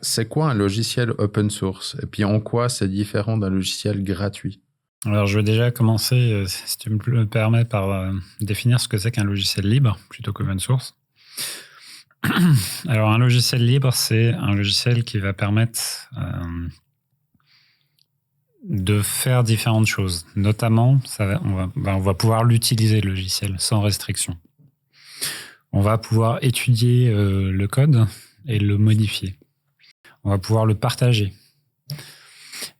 C'est quoi un logiciel open source? Et puis en quoi c'est différent d'un logiciel gratuit? Alors, je vais déjà commencer, si tu me permets, par définir ce que c'est qu'un logiciel libre plutôt qu'open source. Alors, un logiciel libre, c'est un logiciel qui va permettre de faire différentes choses. Notamment, on va pouvoir l'utiliser, le logiciel, sans restriction. On va pouvoir étudier le code et le modifier. On va pouvoir le partager.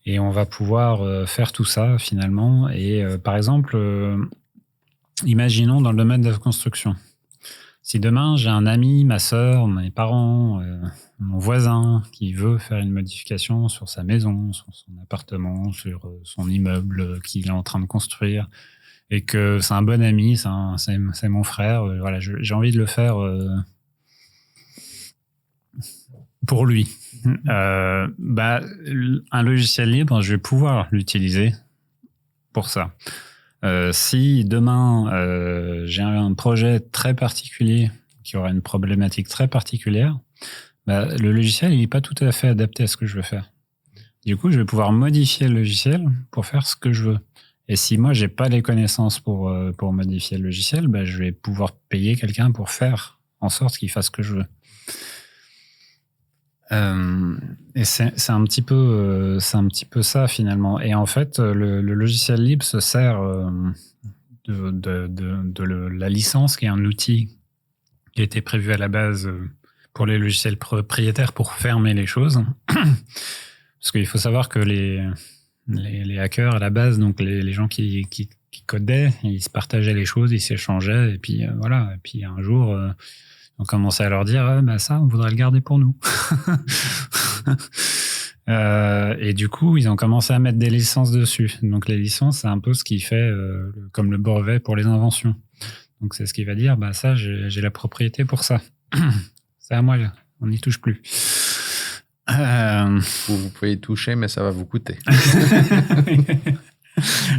Et on va pouvoir faire tout ça, finalement. Et par exemple, imaginons dans le domaine de la construction. Si demain, j'ai un ami, ma sœur, mes parents, mon voisin qui veut faire une modification sur sa maison, sur son appartement, sur son immeuble qu'il est en train de construire, et que c'est un bon ami, c'est mon frère, voilà, j'ai envie de le faire pour lui. Un logiciel libre, je vais pouvoir l'utiliser pour ça. Si demain, j'ai un projet très particulier qui aura une problématique très particulière, le logiciel, il n'est pas tout à fait adapté à ce que je veux faire. Du coup, je vais pouvoir modifier le logiciel pour faire ce que je veux. Et si moi, j'ai pas les connaissances pour modifier le logiciel, je vais pouvoir payer quelqu'un pour faire en sorte qu'il fasse ce que je veux. Et c'est un petit peu ça finalement. Et en fait, le logiciel libre se sert de la licence, qui est un outil qui a été prévu à la base pour les logiciels propriétaires pour fermer les choses. Parce qu'il faut savoir que les hackers à la base, donc les gens qui codaient, ils se partageaient les choses, ils s'échangeaient, et puis voilà. Et puis un jour, on commençait à leur dire ça, on voudrait le garder pour nous. Et du coup, ils ont commencé à mettre des licences dessus. Donc les licences, c'est un peu ce qui fait comme le brevet pour les inventions. Donc c'est ce qui va dire, ça, j'ai la propriété pour ça. C'est à moi, là. On n'y touche plus. Vous pouvez y toucher, mais ça va vous coûter.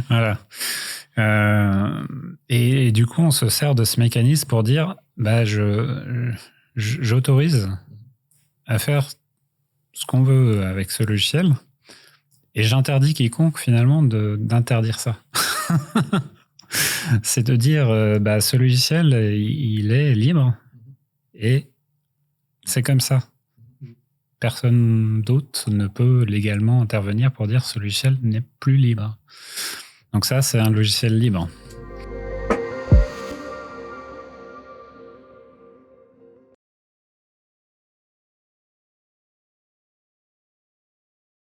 Voilà. Et du coup, on se sert de ce mécanisme pour dire, j'autorise à faire ce qu'on veut avec ce logiciel, et j'interdis quiconque finalement d'interdire ça. C'est de dire, ce logiciel, il est libre, et c'est comme ça. Personne d'autre ne peut légalement intervenir pour dire ce logiciel n'est plus libre. Donc ça, c'est un logiciel libre.